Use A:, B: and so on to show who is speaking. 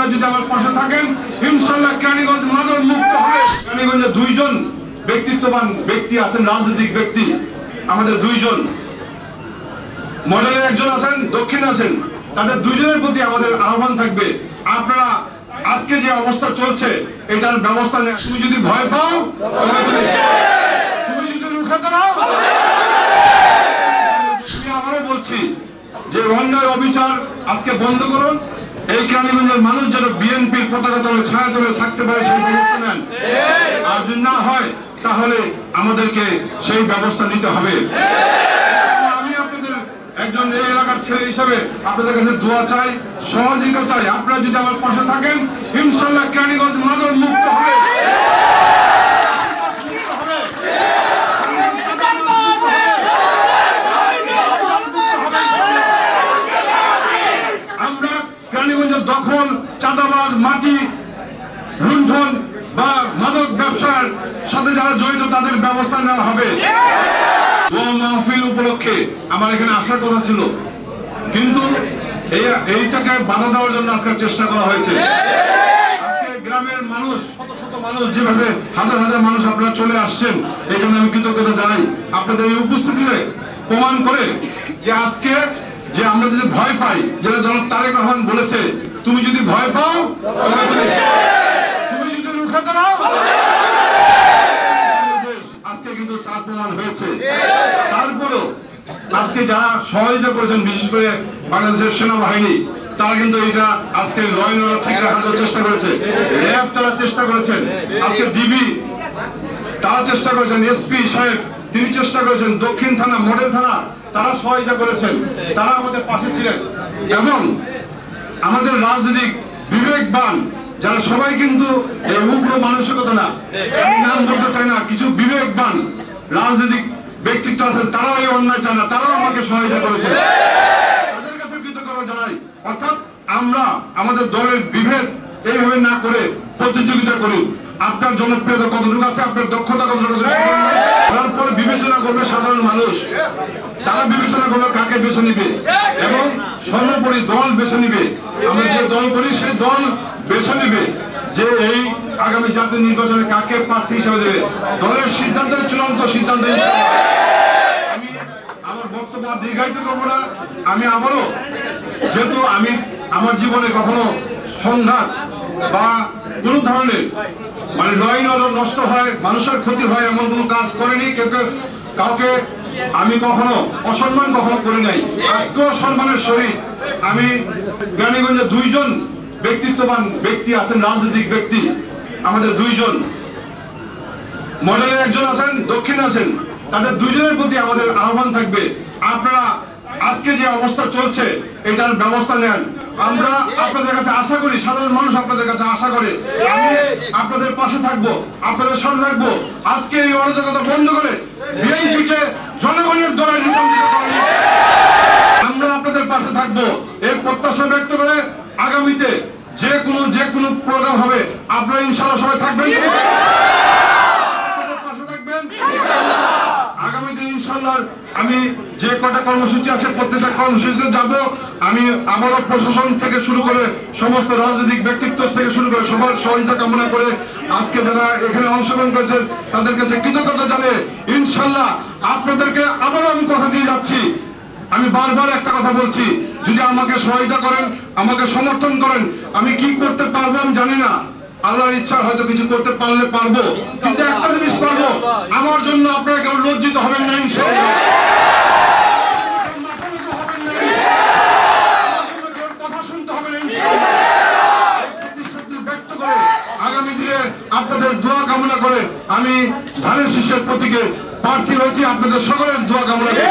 A: আপনারা যদি আমার পাশে থাকেন ইনশাআল্লাহ কেরানীগঞ্জ মাদক মুক্ত হবে। কেরানীগঞ্জে দুইজন ব্যক্তিত্ববান ব্যক্তি আছেন, রাজনৈতিক ব্যক্তি, আমাদের দুইজন মডেলের একজন আছেন, দক্ষিণ আছেন, তাদের দুইজনের প্রতি আমাদের আহ্বান থাকবে, আপনারা আজকে যে অবস্থা চলছে এটার ব্যবস্থা নেই। তুমি যদি ভয় পাও, তুমি যদি রুখে দাঁড়াও, আমি আবারও বলছি যে অন্যায় অবিচার আজকে বন্ধ করুন। এই কেরানীগঞ্জের মানুষ যেন বিএনপির পতাকা তলে ছায়া তলে থাকতে পারে সেই ব্যবস্থা নেন, আর যদি না হয় তাহলে আমাদেরকে সেই ব্যবস্থা নিতে হবে। আমি আপনাদের একজন এই এলাকার ছেলে হিসাবে আপনাদের কাছে দোয়া চাই, সহযোগিতা চাই। আপনারা যদি আমার পাশে থাকেন ইনশাআল্লাহ কেরানীগঞ্জ মাদক মুক্ত হবে। আমরা কেরানীগঞ্জের দখল, চাঁদাবাজ, মাটি লুণ্ঠন বা মাদক ব্যবসার সাথে যারা জড়িত তাদের ব্যবস্থা নেওয়া হবে। দোয়া মাহফিল উপলক্ষে আমার এখানে আসার কথা ছিল, কিন্তু এইটাকে বাধা দেওয়ার জন্য আজকে চেষ্টা করা হয়েছে। আজকে গ্রামের মানুষ, শত শত মানুষ, যেভাবে হাজার হাজার মানুষ আপনারা চলে আসছেন, এই জন্য আমি কৃতজ্ঞতা জানাই। আপনাদের এই উপস্থিতিতে প্রমাণ করে যে আজকে যে আমরা যদি ভয় পাই, যেটা জনাব তারেক রহমান বলেছে, তুমি যদি ভয় পাও, তুমি যদি রুখে দাঁড়াও, আজকে কিন্তু তার প্রমাণ হয়েছে। তারপরেও আজকে যারা সহযোগিতা করেছেন, বিশেষ করে বাংলাদেশের সেনাবাহিনী, তারা কিন্তু এটা আজকে ল এন্ড অর্ডার ঠিক রাখার চেষ্টা করেছে। র্যাব তারা চেষ্টা করেছেন, আজকে ডিবি তারা চেষ্টা করেছেন, এসপি সাহেব তিনি চেষ্টা করেছেন, দক্ষিণ থানা, মডেল থানা তারা সহযোগিতা করেছেন, তারা আমাদের পাশে ছিলেন। এবং আমাদের রাজনৈতিক বিবেকবান যারা, সবাই কিন্তু এই উগ্র মানসিকতা না, আমি নাম বলতে চাই না, কিছু বিবেকবান রাজনৈতিক ব্যক্তিত্ব আছেন, তারাও এই অন্যায় চায় না, তারাও আমাকে সহায়তা করেছে, তাদের কাছে কৃতজ্ঞতা জানাই। অর্থাৎ আমরা আমাদের দলের বিভেদ এইভাবে না করে প্রতিযোগিতা করি। আপনার জনপ্রিয়তা কতটুকু আছে, আপনার দক্ষতা কতটুকু আছে, তারপর বিবেচনা করবে সাধারণ মানুষ। তারা বিবেচনা করবে কাকে বেছে নিবে এবং সর্বোপরি দল বেছে নিবে। আমরা যে দল করি সেই দল বেছে নিবে যে এই আগামী জাতীয় নির্বাচনে কাকে প্রার্থী হিসেবে দেবে। দলের সিদ্ধান্তের চূড়ান্ত সিদ্ধান্ত। আমি আমার বক্তব্য দীর্ঘায়িত করবো না। আমি আবারও, যেহেতু আমি আমার জীবনে কখনো সংঘাত বা কোন ধরনের ল এন্ড অর্ডার নষ্ট হয়, মানুষের ক্ষতি হয় এমন কোন কাজ করেনি, কাউকে আমি কখনো অসম্মান কখনো করি নাই। আজকেও সম্মানের সহিত আমি কেরানীগঞ্জে দুইজন ব্যক্তিত্ববান ব্যক্তি আছেন, রাজনৈতিক ব্যক্তি, আমাদের দুইজন মডেলের একজন আছেন, দক্ষিণ আছেন, তাদের দুইজনের প্রতি আমাদের আহ্বান থাকবে, আপনারা আজকে যে অবস্থা চলছে এটার ব্যবস্থা নেন। আমরা আপনাদের কাছে আশা করি, সাধারণ মানুষ আপনাদের কাছে আশা করে, আমি আপনাদের পাশে থাকবো, আপনাদের সাথে থাকবো। আজকে এই অরাজকতা বন্ধ করে বিএনপিকে জনগণের দলে রূপান্তরিত করা, আমরা আপনাদের পাশে থাকবো এই প্রত্যাশা ব্যক্ত করে আগামীতে যে কোনো প্রোগ্রাম হবে আপনারা ইনশাআল্লাহ সবাই থাকবেন, পাশে থাকবেন। আগামীতে ইনশাআল্লাহ আমি যে কটা কর্মসূচি আছে প্রত্যেকটা কর্মসূচিতে যাব। আমি আবারও প্রশাসন থেকে শুরু করে সমস্ত রাজনৈতিক ব্যক্তিত্ব থেকে শুরু করে সবার সহযোগিতা কামনা করে আজকে যারা এখানে অংশগ্রহণ করেছেন তাদের কাছে কৃতজ্ঞতা জানিয়ে ইনশাআল্লাহ আপনাদেরকে আবারও আমি কথা দিয়ে যাচ্ছি। আমি বারবার একটা কথা বলছি, যদি আমাকে সহায়তা করেন, আমাকে সমর্থন করেন, আমি কি করতে পারবো আমি জানি না, আল্লাহর ইচ্ছা হয়তো কিছু করতে পারলে পারবো, কিন্তু একটা জিনিস পারবো, আমার জন্য আপনারা কেউ লজ্জিত হবেন না ইনশাআল্লাহ। কথা শুনতে হবে না ইনশাআল্লাহ। প্রতিশ্রুতি ব্যক্ত করে আগামী দিনে আপনাদের দোয়া কামনা করে আমি ধানের শীষের প্রতীকে প্রার্থী হয়েছি, আপনাদের সকলের দোয়া কামনা করি।